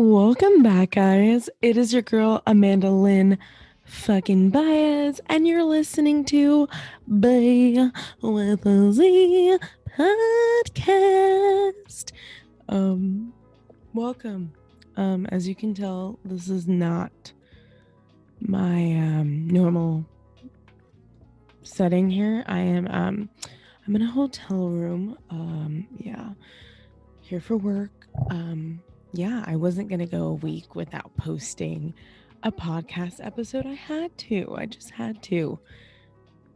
Welcome back, guys. It is your girl, Amanda Lynn fucking Baez, and you're listening to Bay with a Z podcast. Welcome. As you can tell, this is not my normal setting here. I'm in a hotel room. Here for work. I wasn't going to go a week without posting a podcast episode. I just had to.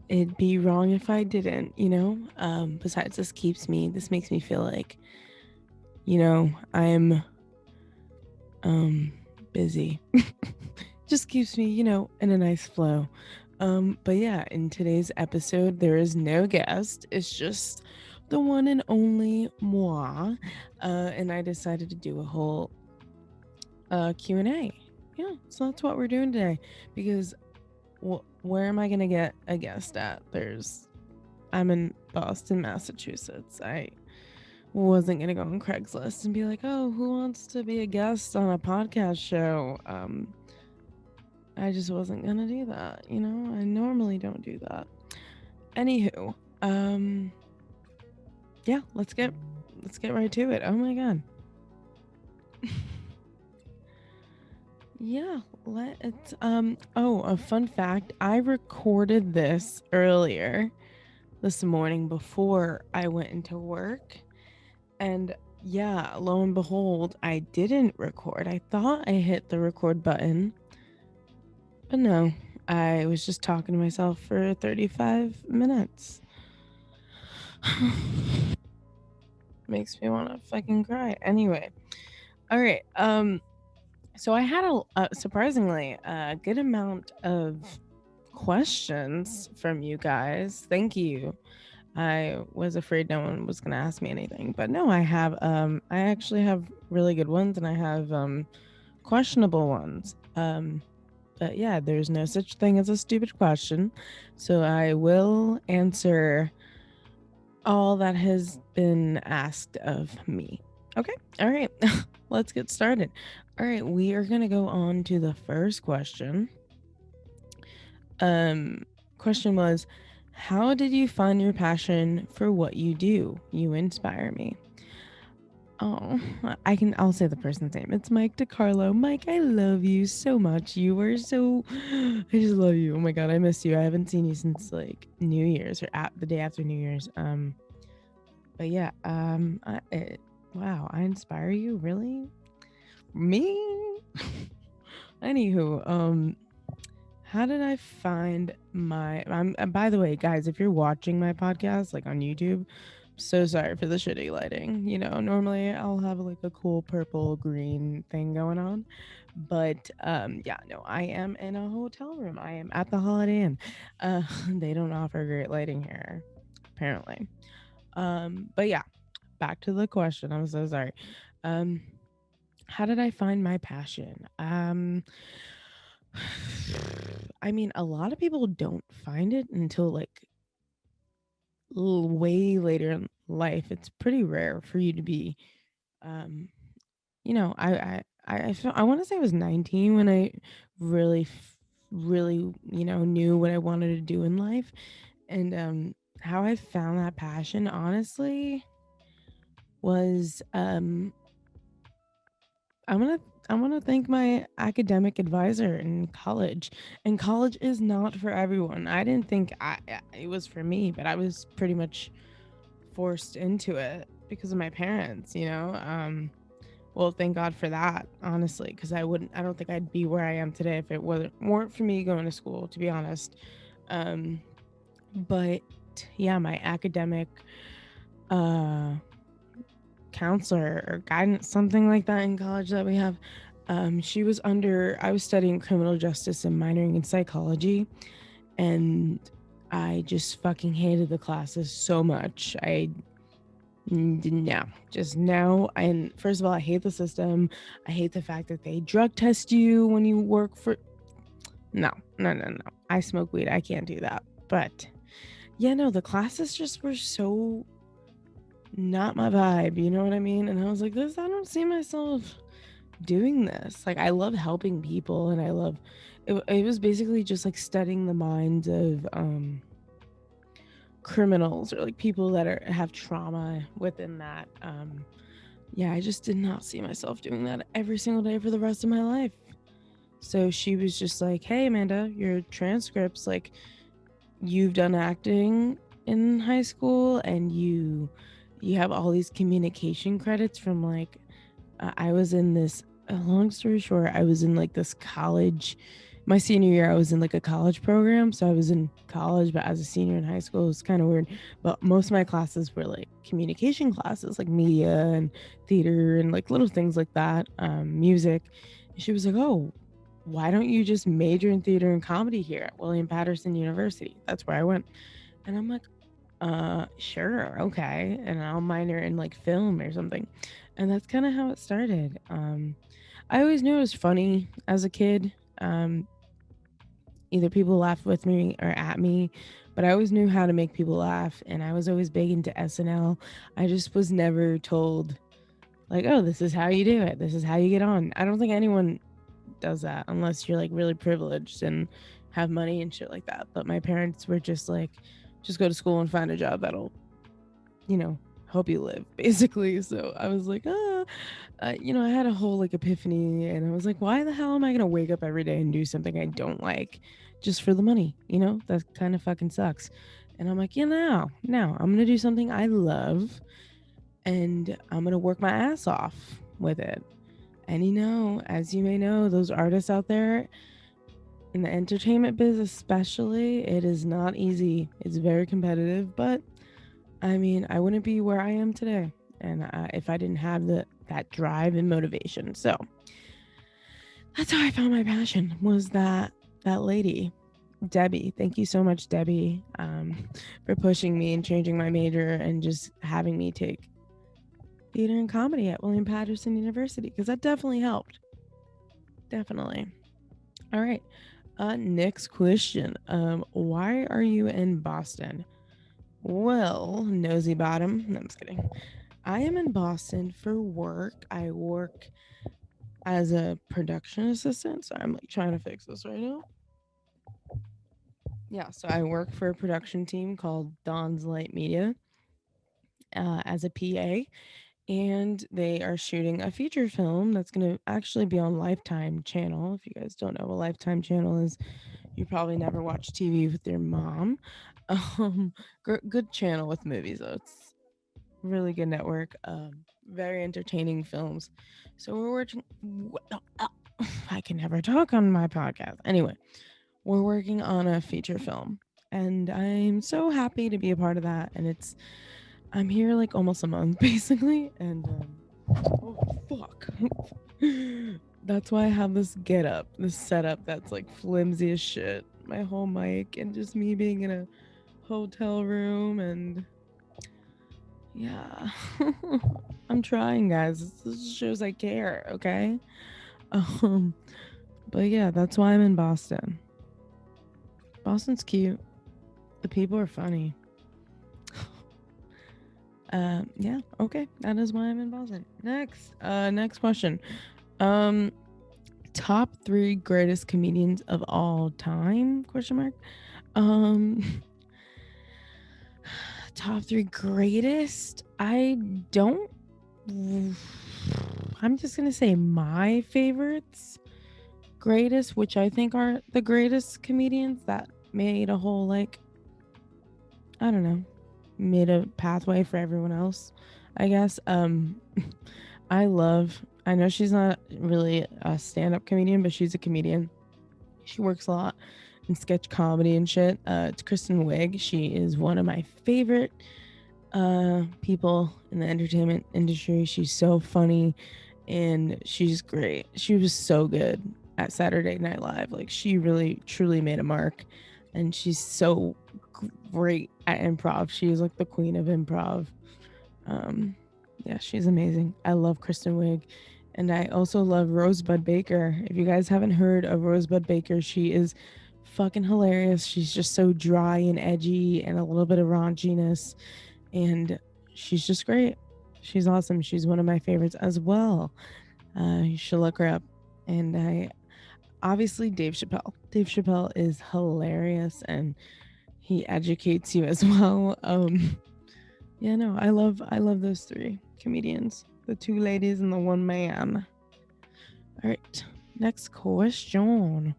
It'd be wrong if I didn't, besides this makes me feel like, I'm busy. Just keeps me, in a nice flow. But yeah, in today's episode, there is no guest. It's just the one and only moi. And I decided to do a whole Q&A. Yeah, so that's what we're doing today. Because where am I going to get a guest at? I'm in Boston, Massachusetts. I wasn't going to go on Craigslist and be like, oh, who wants to be a guest on a podcast show? I just wasn't going to do that. I normally don't do that. Anywho, yeah, let's get right to it. Oh my god. Yeah, let's a fun fact, I recorded this earlier this morning before I went into work, and yeah, lo and behold, I didn't record. I thought I hit the record button, but no, I was just talking to myself for 35 minutes. Makes me want to fucking cry. Anyway, all right. So I had a surprisingly good amount of questions from you guys. Thank you. I was afraid no one was going to ask me anything, but no, I actually have really good ones, and I have questionable ones. But yeah, there's no such thing as a stupid question. So I will answer all that has been asked of me. Okay. All right. Let's get started. All right. We are going to go on to the first question. Question was, how did you find your passion for what you do? You inspire me. Oh, I'll say the person's name. It's Mike DiCarlo. Mike, I love you so much. You are so, I just love you. Oh my God, I miss you. I haven't seen you since like New Year's or the day after New Year's. But yeah, wow, I inspire you, really? Me? Anywho, how did I find my, by the way, guys, if you're watching my podcast, like on YouTube, so sorry for the shitty lighting. Normally I'll have like a cool purple green thing going on, but yeah, no, I am in a hotel room. I am at the Holiday Inn. They don't offer great lighting here, apparently. But yeah, back to the question. I'm so sorry. How did I find my passion? I mean, a lot of people don't find it until like way later in life. It's pretty rare for you to be, I want to say I was 19 when I really, really, knew what I wanted to do in life. And how I found that passion, honestly, was I'm gonna thank my academic advisor in college. And college is not for everyone. I didn't think it was for me, but I was pretty much forced into it because of my parents. Well, thank God for that, honestly, because I don't think I'd be where I am today if it weren't for me going to school, to be honest. But yeah, my academic counselor or guidance, something like that in college that we have, I was studying criminal justice and minoring in psychology, and I just fucking hated the classes so much. And first of all, I hate the system. I hate the fact that they drug test you when you work for, no. I smoke weed. I can't do that. But yeah, no, the classes just were so not my vibe, you know what I mean? And I was like, I don't see myself doing this. Like, I love helping people, and I love it was basically just like studying the minds of criminals, or like people that have trauma within that. Yeah, I just did not see myself doing that every single day for the rest of my life. So she was just like, "Hey, Amanda, your transcripts, like, you've done acting in high school, and you have all these communication credits from like I was in this long story short, I was in like this college. My senior year, I was in like a college program. So I was in college, but as a senior in high school, it was kind of weird. But most of my classes were like communication classes, like media and theater and like little things like that, music. And she was like, "Oh, why don't you just major in theater and comedy here at William Patterson University?" That's where I went. And I'm like, sure, okay. And I'll minor in like film or something. And that's kind of how it started. I always knew it was funny as a kid. Either people laughed with me or at me, but I always knew how to make people laugh, and I was always big into SNL. I just was never told like, "Oh, this is how you do it. This is how you get on." I don't think anyone does that unless you're like really privileged and have money and shit like that. But my parents were just like, just go to school and find a job that'll, you know, help you live, basically. So I was like, I had a whole like epiphany, and I was like, why the hell am I gonna wake up every day and do something I don't like just for the money? That kind of fucking sucks. And I'm like, now I'm gonna do something I love, and I'm gonna work my ass off with it. And as you may know, those artists out there in the entertainment biz, especially, it is not easy. It's very competitive, but I mean, I wouldn't be where I am today, and if I didn't have that drive and motivation. So that's how I found my passion. Was that lady, Debbie? Thank you so much, Debbie, for pushing me and changing my major and just having me take theater and comedy at William Patterson University, because that definitely helped. Definitely. All right. Next question. Why are you in Boston? Well, nosy bottom. No, I'm just kidding. I am in Boston for work. I work as a production assistant. So I'm like trying to fix this right now. Yeah, so I work for a production team called Don's Light Media as a PA, and they are shooting a feature film that's going to actually be on Lifetime channel. If you guys don't know what Lifetime channel is, you probably never watch TV with your mom. Good channel with movies though. It's really good network. Very entertaining films. So we're working. I can never talk on my podcast. Anyway, we're working on a feature film, and I'm so happy to be a part of that. And I'm here like almost a month basically, and oh fuck. That's why I have this this setup that's like flimsy as shit. My whole mic, and just me being in a hotel room, and yeah. I'm trying, guys. This shows I care, okay? Um, but yeah, that's why I'm in Boston. Boston's cute. The people are funny. Yeah, okay. That is why I'm in Boston. Next question. Top 3 greatest comedians of all time? Question mark. Top 3 greatest? I'm just gonna say my favorites. Greatest, which I think are the greatest comedians that made a whole, like, I don't know, made a pathway for everyone else, I guess. I know she's not really a stand-up comedian, but she's a comedian. She works a lot in sketch comedy and shit. It's Kristen Wiig. She is one of my favorite people in the entertainment industry. She's so funny and she's great. She was so good at Saturday Night Live. Like, she really truly made a mark, and she's so great at improv. She's like the queen of improv. Yeah, she's amazing. I love Kristen Wiig. And I also love Rosebud Baker. If you guys haven't heard of Rosebud Baker, she is fucking hilarious. She's just so dry and edgy and a little bit of raunchiness, and she's just great. She's awesome. She's one of my favorites as well. You should look her up. And I obviously Dave Chappelle. Dave Chappelle is hilarious and he educates you as well. Yeah, no, I love those three comedians, the two ladies and the one man. All right, next question.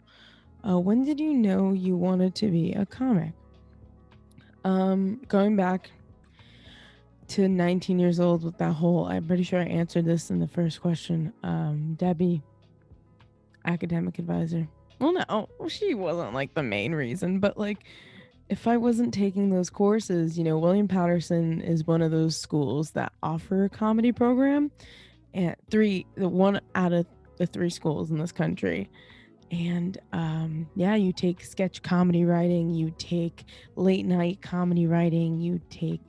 When did you know you wanted to be a comic? Going back to 19 years old with that whole, I'm pretty sure I answered this in the first question. Debbie, academic advisor. Well, no, she wasn't like the main reason, but like if I wasn't taking those courses, William Patterson is one of those schools that offer a comedy program, and the one out of the three schools in this country. And yeah, you take sketch comedy writing, you take late night comedy writing, you take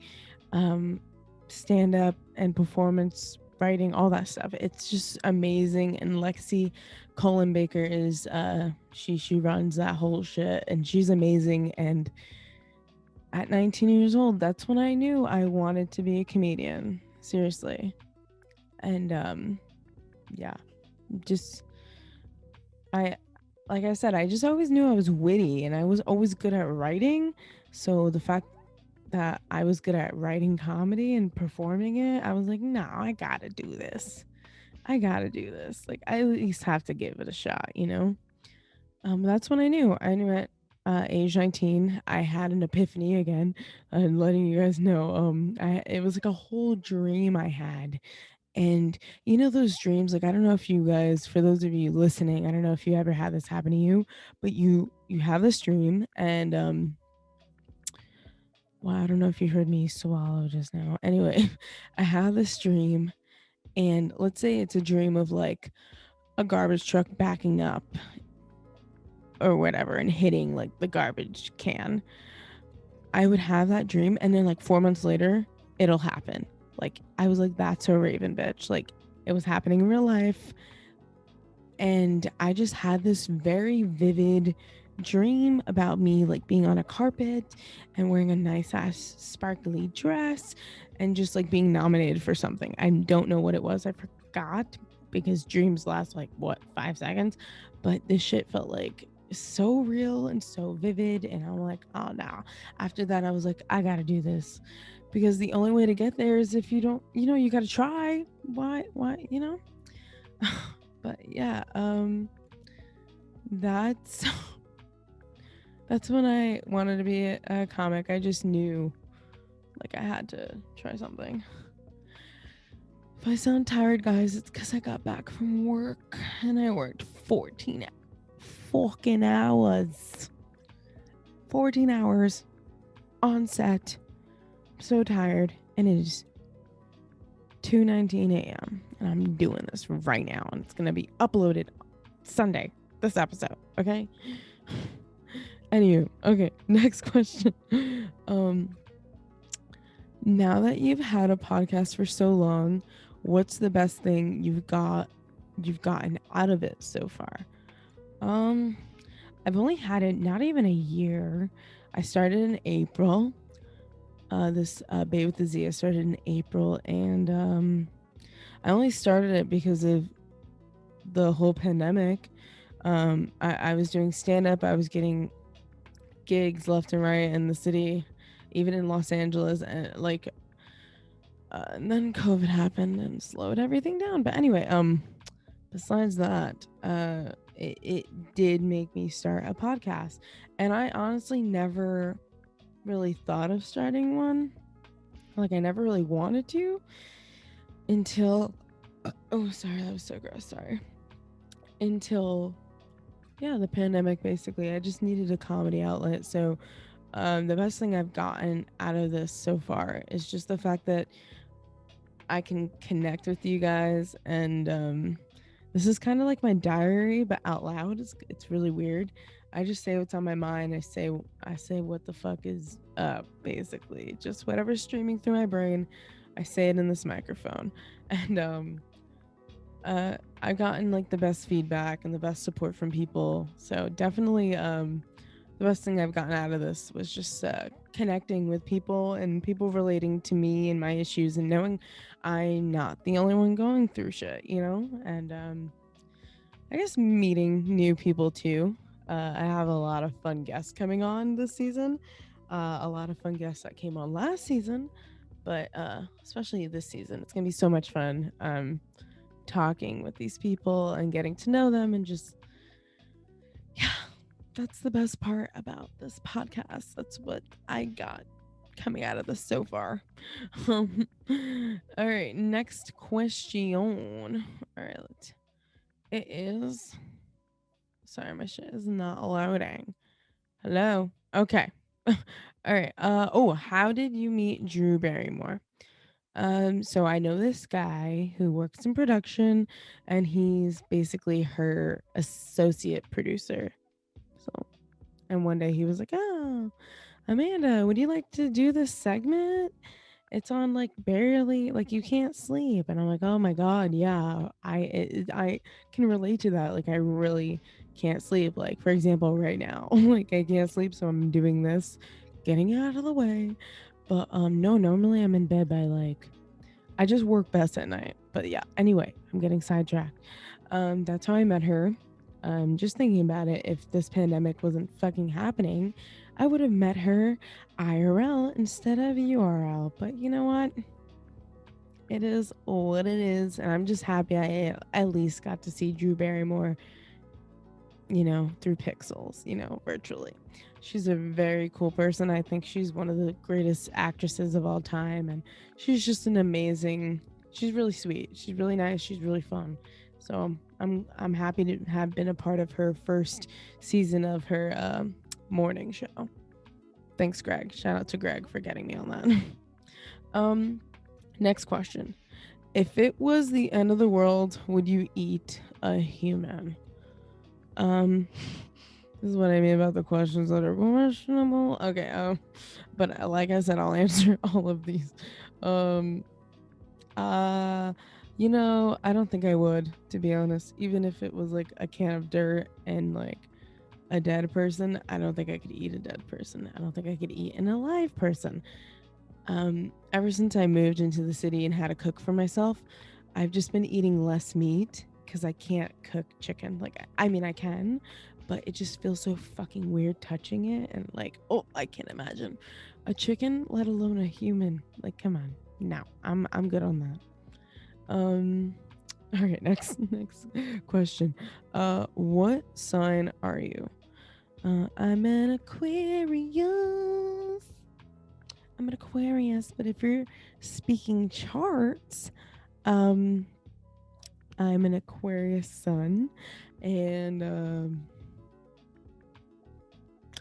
stand up and performance writing, all that stuff. It's just amazing. And Lexi Colin Baker is she runs that whole shit, and she's amazing. And at 19 years old, that's when I knew I wanted to be a comedian, seriously. And yeah, just like I said, I just always knew I was witty and I was always good at writing. So the fact that I was good at writing comedy and performing it, I was like, no, I gotta do this. Like, I at least have to give it a shot, That's when I knew. I knew at age 19, I had an epiphany again, and letting you guys know, it was like a whole dream I had. And those dreams, like, I don't know if you guys, for those of you listening, I don't know if you ever had this happen to you, but you have this dream, and well, I don't know if you heard me swallow just now. Anyway, I have this dream, and let's say it's a dream of like a garbage truck backing up or whatever and hitting like the garbage can. I would have that dream, and then like 4 months later, it'll happen. Like, I was like, that's a Raven, bitch. Like, it was happening in real life. And I just had this very vivid dream about me like being on a carpet and wearing a nice ass sparkly dress and just like being nominated for something. I don't know what it was. I forgot, because dreams last like 5 seconds, but this shit felt like so real and so vivid. And I'm like, oh no. After that, I was like, I gotta do this, because the only way to get there is if you don't, you gotta try. Why, but yeah, that's when I wanted to be a comic. I just knew like I had to try something. If I sound tired, guys, it's because I got back from work and I worked 14 fucking hours. 14 hours on set. I'm so tired, and it is 2:19 a.m. and I'm doing this right now, and it's gonna be uploaded Sunday, this episode, okay? Anywho, okay, next question. Now that you've had a podcast for so long, what's the best thing you've gotten out of it so far? I've only had it not even a year. I started in April. This Bay with the Z, I started in April, and I only started it because of the whole pandemic. I was doing stand-up. I was getting gigs left and right in the city, even in Los Angeles, and and then COVID happened and slowed everything down. But anyway, besides that, it did make me start a podcast, and I honestly never really thought of starting one. Like, I never really wanted to until oh, sorry, that was so gross. Sorry. Until the pandemic. Basically, I just needed a comedy outlet. So the best thing I've gotten out of this so far is just the fact that I can connect with you guys, and this is kind of like my diary, but out loud. It's really weird. I just say what's on my mind. I say what the fuck is up, basically. Just whatever's streaming through my brain, I say it in this microphone. And I've gotten like the best feedback and the best support from people. So definitely the the best thing I've gotten out of this was just connecting with people and people relating to me and my issues and knowing I'm not the only one going through shit, you know? And I guess meeting new people too. I have a lot of fun guests coming on this season. A lot of fun guests that came on last season, but especially this season, it's gonna be so much fun. Talking with these people and getting to know them, and just yeah, that's the best part about this podcast. That's what I got coming out of this so far. All right, next question. All right, it is. Sorry, my shit is not loading. Hello. Okay. All right. How did you meet Drew Barrymore? So I know this guy who works in production, and he's basically her associate producer. So, and one day he was like, "Oh, Amanda, would you like to do this segment? It's on like barely, like you can't sleep." And I'm like, "Oh my god, yeah, I can relate to that. Like I really can't sleep. Like for example, right now, like I can't sleep, so I'm doing this, getting it out of the way. But no, normally I'm in bed by like I just work best at night. But yeah, anyway, I'm getting sidetracked. That's how I met her. Just thinking about it, if this pandemic wasn't fucking happening, I would have met her IRL instead of URL. But you know what? It is what it is. And I'm just happy I at least got to see Drew Barrymore, through pixels, virtually. She's a very cool person. I think she's one of the greatest actresses of all time. And she's just she's really sweet. She's really nice. She's really fun. So I'm happy to have been a part of her first season of her morning show. Thanks, Greg. Shout out to Greg for getting me on that. Next question. If it was the end of the world, would you eat a human? This is what I mean about the questions that are questionable. Okay, but like I said, I'll answer all of these. Um, I don't think I would, to be honest. Even if it was like a can of dirt and like a dead person, I don't think I could eat a dead person. I don't think I could eat an alive person. Ever since I moved into the city and had to cook for myself, I've just been eating less meat because I can't cook chicken. Like, I mean, I can, but it just feels so fucking weird touching it. And like, oh, I can't imagine a chicken, let alone a human. Like, come on, no, I'm good on that. All right, next question. What sign are you? I'm an Aquarius. I'm an Aquarius, but if you're speaking charts, I'm an Aquarius sun and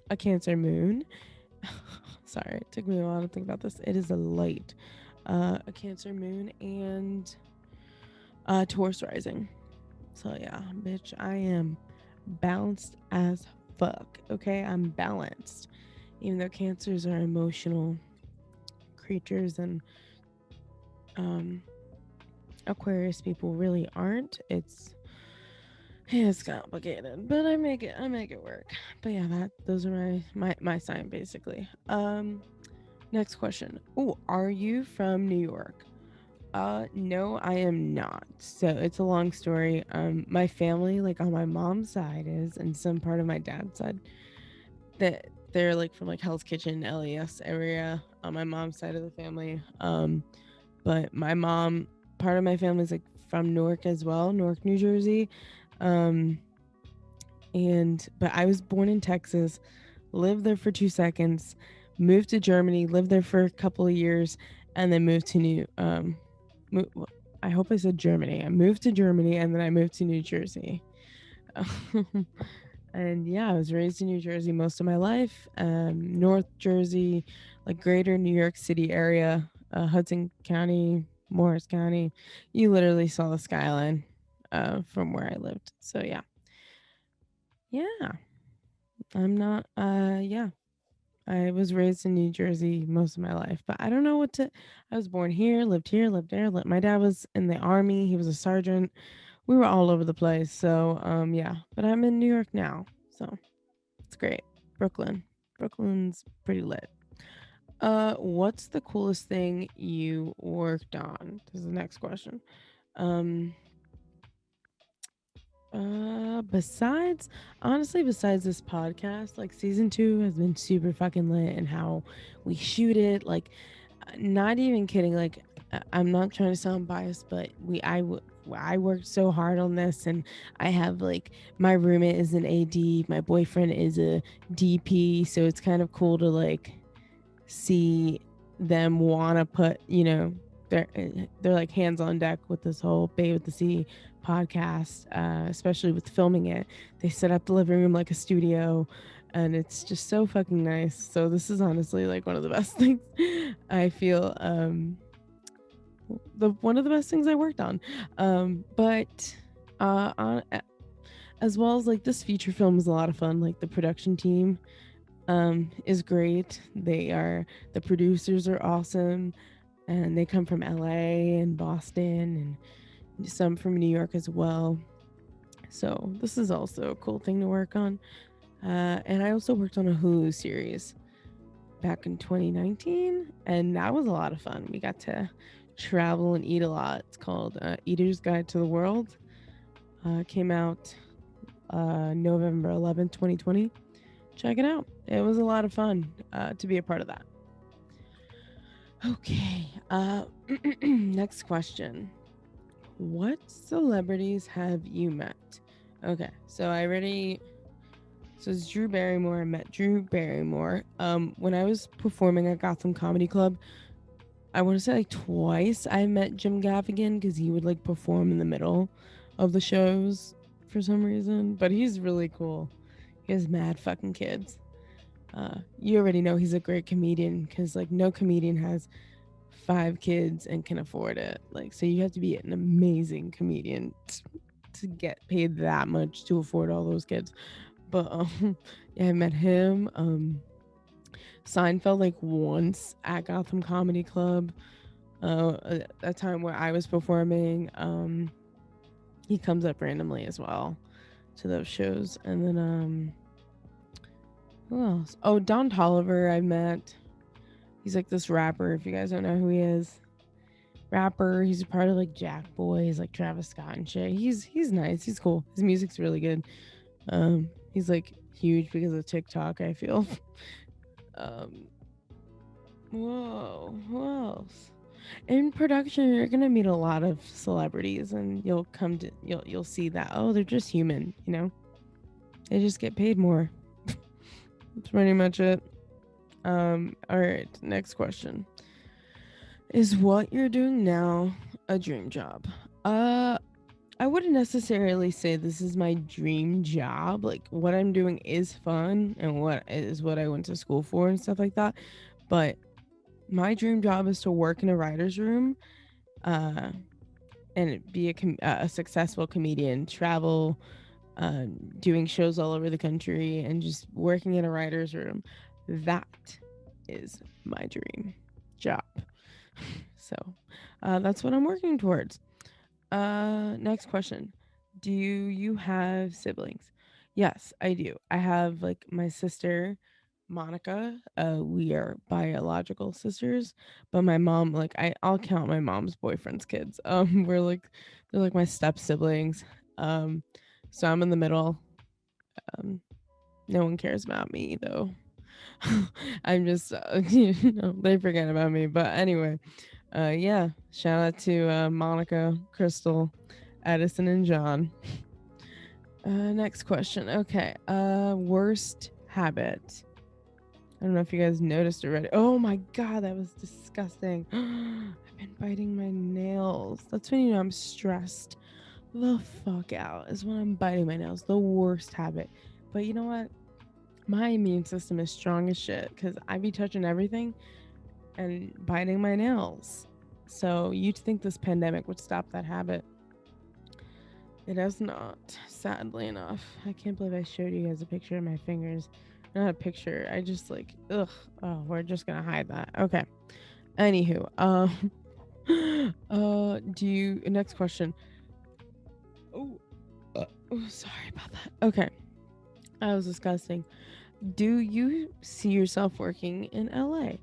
a Cancer moon. Sorry, it took me a while to think about this. It is a light, a Cancer moon and Taurus rising. So yeah, bitch, I am balanced as fuck. Okay, I'm balanced. Even though Cancers are emotional creatures and Aquarius people really aren't. It's complicated, but I make it work. But yeah, those are my sign basically. Next question. Oh, are you from New York? No, I am not. So it's a long story. My family, like on my mom's side, is, and some part of my dad's side, that they're like from like Hell's Kitchen, LES area on my mom's side of the family. But my mom, part of my family is like from Newark as well, Newark, New Jersey. But I was born in Texas, lived there for 2 seconds, moved to Germany, lived there for a couple of years, and then moved to I hope I said Germany. I moved to Germany and then I moved to New Jersey. And yeah, I was raised in New Jersey most of my life. North Jersey, like greater New York City area, Hudson County, Morris County. You literally saw the skyline from where I lived. So yeah. Yeah. I'm not yeah. I was raised in New Jersey most of my life, but I don't know I was born here, lived there. My dad was in the army. He was a sergeant. We were all over the place. So, yeah, but I'm in New York now. So it's great. Brooklyn. Brooklyn's pretty lit. What's the coolest thing you worked on? This is the next question. Um, besides, honestly, besides this podcast, like season 2 has been super fucking lit, and how we shoot it, like, not even kidding. Like, I'm not trying to sound biased, but I worked so hard on this, and I have like my roommate is an AD, my boyfriend is a DP, so it's kind of cool to like see them want to put, they're like hands on deck with this whole Bay with the Sea podcast, especially with filming it. They set up the living room like a studio, and it's just so fucking nice. So this is honestly like one of the best things I feel, the one of the best things I worked on. But on as well as like this feature film is a lot of fun. Like the production team is great. The producers are awesome, and they come from LA and Boston and some from New York as well. So this is also a cool thing to work on. And I also worked on a Hulu series back in 2019, and that was a lot of fun. We got to travel and eat a lot. It's called Eater's Guide to the World. Came out November 11th, 2020. Check it out. It was a lot of fun to be a part of that. Okay. Next question. What celebrities have you met? Okay, so it's Drew Barrymore. I met Drew Barrymore. When I was performing at Gotham Comedy Club, I want to say like twice I met Jim Gaffigan, because he would like perform in the middle of the shows for some reason. But he's really cool. He has mad fucking kids. You already know he's a great comedian, because like no comedian has 5 kids and can afford it. Like, so you have to be an amazing comedian to get paid that much to afford all those kids. But yeah, I met him. Seinfeld like once at Gotham Comedy Club. A time where I was performing. He comes up randomly as well to those shows. And then who else? Oh, Don Toliver I met. He's like this rapper, if you guys don't know who he is. Rapper, he's a part of like Jack Boys, like Travis Scott and shit. He's nice, he's cool. His music's really good. He's like huge because of TikTok, I feel. Whoa, who else? In production, you're gonna meet a lot of celebrities, and you'll see that, oh, they're just human, They just get paid more. That's pretty much it. All right, next question. Is what you're doing now a dream job? I wouldn't necessarily say this is my dream job. Like, what I'm doing is fun, and what I went to school for and stuff like that. But my dream job is to work in a writer's room, and be a successful comedian, travel, doing shows all over the country, and just working in a writer's room. That is my dream job. So that's what I'm working towards. Next question. Do you have siblings? Yes, I do. I have like my sister Monica. We are biological sisters, but my mom, like, I'll count my mom's boyfriend's kids. They're like my step siblings. So I'm in the middle. No one cares about me though. I'm just they forget about me. But anyway, yeah, shout out to Monica, Crystal, Edison, and John. Next question. Okay. Worst habit. I don't know if you guys noticed already. Oh my god, that was disgusting. I've been biting my nails. That's when I'm stressed the fuck out, is when I'm biting my nails. The worst habit. But you know what? My immune system is strong as shit, because I be touching everything and biting my nails. So you'd think this pandemic would stop that habit. It has not, sadly enough. I can't believe I showed you guys a picture of my fingers. Not a picture. I just like, ugh. Oh, we're just gonna hide that. Okay. Anywho, next question. Oh, sorry about that. Okay. That was disgusting. Do you see yourself working in LA?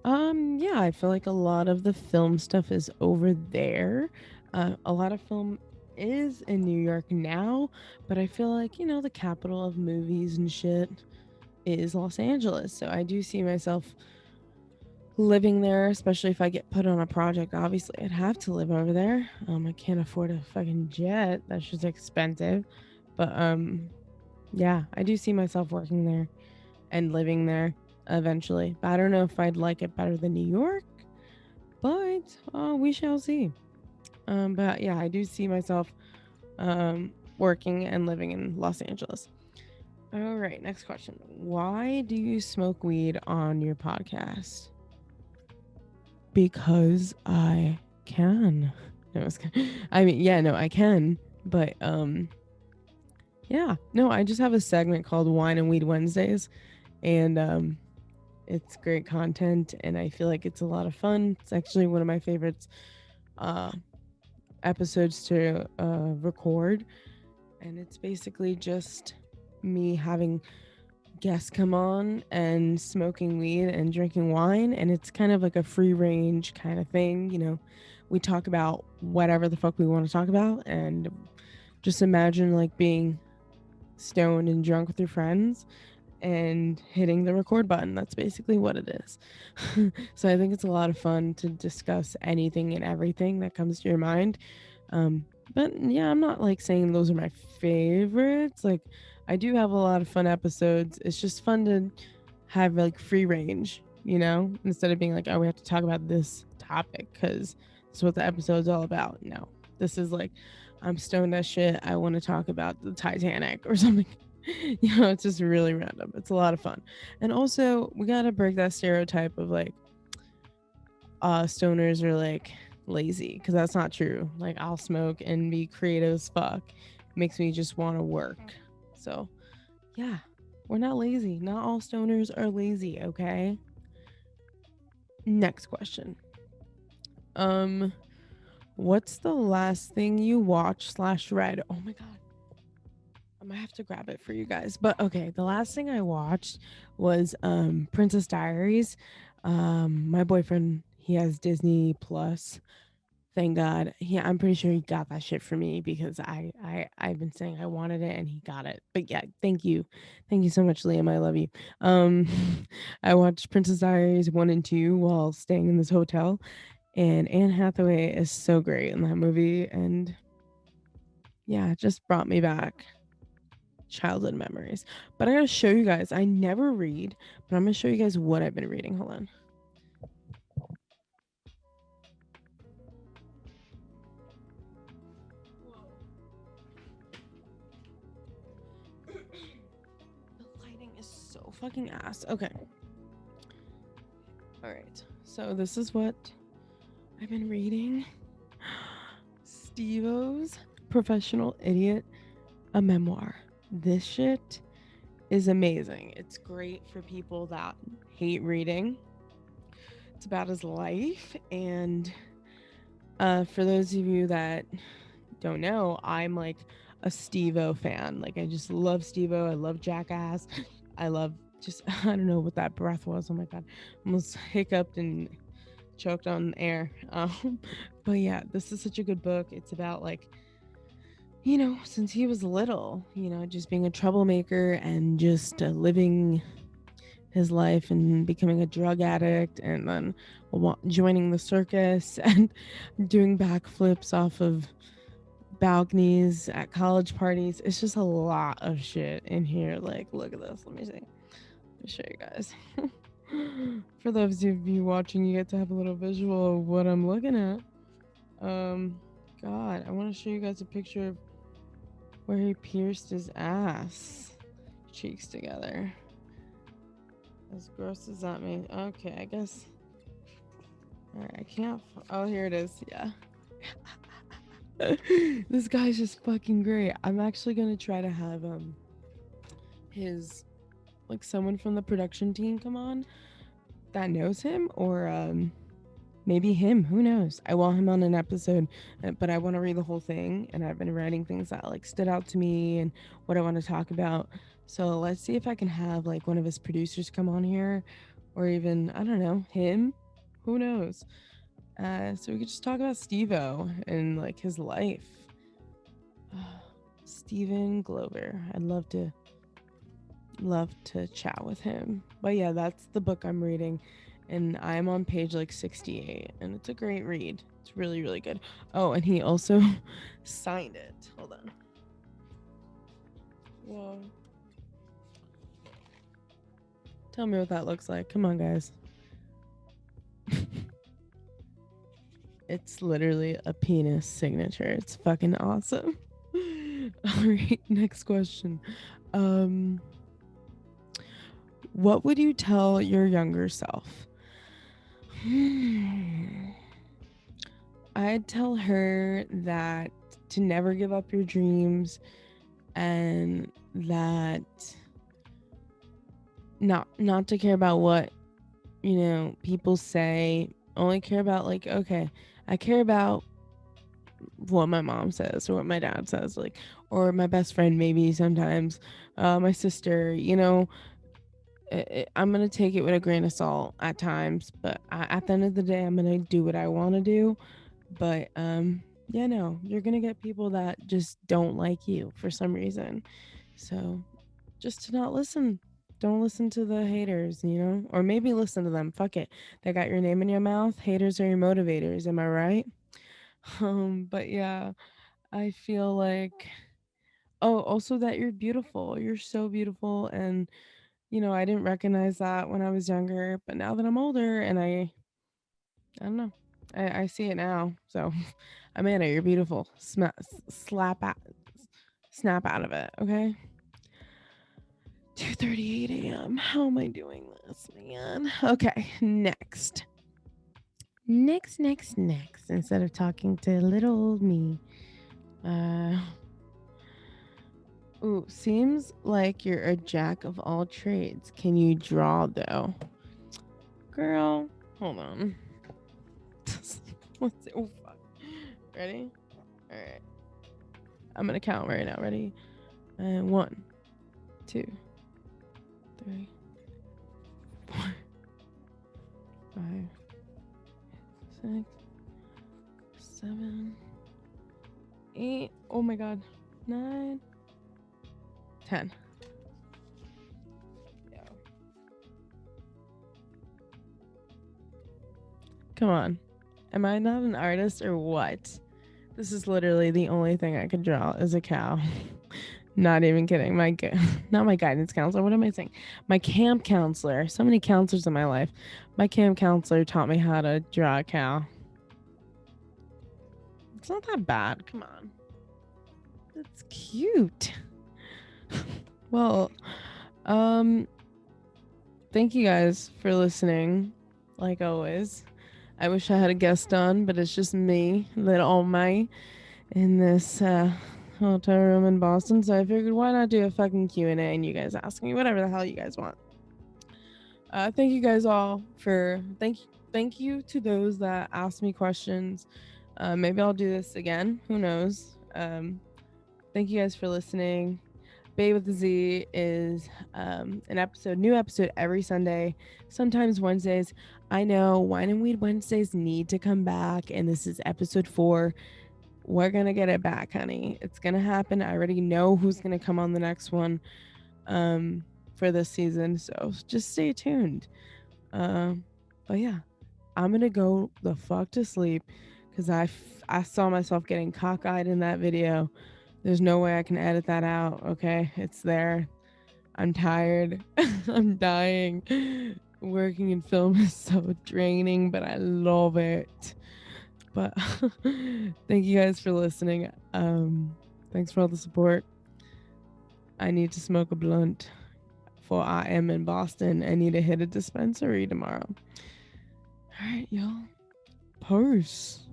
Yeah, I feel like a lot of the film stuff is over there. A lot of film is in New York now, but I feel like, the capital of movies and shit is Los Angeles. So I do see myself living there, especially if I get put on a project. Obviously, I'd have to live over there. I can't afford a fucking jet. That's just expensive. But yeah, I do see myself working there and living there eventually. But I don't know if I'd like it better than New York, but we shall see. But yeah, I do see myself working and living in Los Angeles. All right, next question. Why do you smoke weed on your podcast? Because I can. No, I mean, yeah, no, I can. But yeah, no, I just have a segment called Wine and Weed Wednesdays, and it's great content, and I feel like it's a lot of fun. It's actually one of my favorites uh, episodes to record, and it's basically just me having guests come on and smoking weed and drinking wine, and it's kind of like a free range kind of thing. We talk about whatever the fuck we want to talk about, and just imagine like being stoned and drunk with your friends and hitting the record button. That's basically what it is. So I think it's a lot of fun to discuss anything and everything that comes to your mind. But yeah, I'm not like saying those are my favorites. Like, I do have a lot of fun episodes. It's just fun to have like free range, instead of being like, oh, we have to talk about this topic because that's what the episode's all about. No, this is like, I'm stoned as shit. I want to talk about the Titanic or something. It's just really random. It's a lot of fun. And also, we got to break that stereotype of like, stoners are like lazy, because that's not true. Like, I'll smoke and be creative as fuck. Makes me just want to work. So, yeah, we're not lazy. Not all stoners are lazy, okay? Next question. What's the last thing you watched/read? Oh my god. I might have to grab it for you guys. But okay, the last thing I watched was Princess Diaries. My boyfriend, he has Disney Plus. Thank God. I'm pretty sure he got that shit for me because I've been saying I wanted it and he got it. But yeah, thank you. Thank you so much, Liam. I love you. Um I watched Princess Diaries 1 and 2 while staying in this hotel, and Anne Hathaway is so great in that movie, and yeah, it just brought me back childhood memories. But I gotta show you guys. I never read, but I'm gonna show you guys what I've been reading. Hold on. The lighting is so fucking ass. Okay. All right. So this is what I've been reading. Steve-O's Professional Idiot, a memoir. This shit is amazing. It's great for people that hate reading. It's about his life, and for those of you that don't know, I'm like a Steve-O fan. Like, I just love Steve-O. I love Jackass. I love just I don't know what that breath was. Oh my god, almost hiccuped and choked on air. But yeah, this is such a good book. It's about like, since he was little, just being a troublemaker and just living his life and becoming a drug addict, and then joining the circus and doing backflips off of balconies at college parties. It's just a lot of shit in here. Like, look at this. Let me see. Let me show you guys. For those of you watching, you get to have a little visual of what I'm looking at. God, I want to show you guys a picture of where he pierced his ass cheeks together. As gross as that may. Okay, I guess. Alright, I can't. Oh, here it is. Yeah. This guy's just fucking great. I'm actually gonna try to have his, like, someone from the production team come on that knows him, or maybe him, who knows? I want him on an episode, but I want to read the whole thing, and I've been writing things that like stood out to me and what I want to talk about. So let's see if I can have like one of his producers come on here, or even, I don't know, him, who knows? So we could just talk about Steve-O and like his life. Stephen Glover. I'd love to chat with him. But yeah, that's the book I'm reading, and I'm on page like 68, and it's a great read. It's really, really good. Oh, and he also signed it. Hold on. Whoa. Tell me what that looks like. Come on, guys. It's literally a penis signature. It's fucking awesome. All right, next question. What would you tell your younger self? I'd tell her that to never give up your dreams, and that not to care about what, you know, people say. Only care about like, okay, I care about what my mom says or what my dad says, like, or my best friend maybe sometimes, my sister, you know. I'm gonna take it with a grain of salt at times, but at the end of the day, I'm gonna do what I want to do. But yeah, no, you're gonna get people that just don't like you for some reason. So just to not listen. Don't listen to the haters, you know, or maybe listen to them. Fuck it. They got your name in your mouth. Haters are your motivators. Am I right? But yeah, I feel like, oh, also that you're beautiful. You're so beautiful, and you know, I didn't recognize that when I was younger, but now that I'm older and I don't know, I see it now. So, Amanda, you're beautiful. Slap out, snap out of it, okay? 2:38 a.m. How am I doing this, man? Okay, next. Instead of talking to little old me, ooh, seems like you're a jack of all trades. Can you draw though? Girl, hold on. Let's see. Oh, fuck. Ready? All right. I'm gonna count right now. Ready? 1, 2, 3, 4, 5, 6, 7, 8. Oh my god. 9, 10. Yeah. Come on. Am I not an artist or what? This is literally the only thing I could draw is a cow. Not even kidding. Not my guidance counselor. What am I saying? My camp counselor. So many counselors in my life. My camp counselor taught me how to draw a cow. It's not that bad. Come on. It's cute. Well, thank you guys for listening. Like always. I wish I had a guest on, but it's just me, little May, in this hotel room in Boston. So I figured, why not do a fucking Q&A and you guys ask me whatever the hell you guys want. Thank you guys all for thank you to those that asked me questions. Maybe I'll do this again. Who knows? Thank you guys for listening. Babe with the Z is new episode every Sunday, sometimes Wednesdays. I know Wine and Weed Wednesdays need to come back, and this is episode 4. We're gonna get it back, honey. It's gonna happen. I already know who's gonna come on the next one for this season, so just stay tuned. But yeah, I'm gonna go the fuck to sleep because I saw myself getting cockeyed in that video. There's no way I can edit that out, okay? It's there. I'm tired. I'm dying. Working in film is so draining, but I love it. But thank you guys for listening. Thanks for all the support. I need to smoke a blunt, for I am in Boston. I need to hit a dispensary tomorrow. All right, y'all. Peace.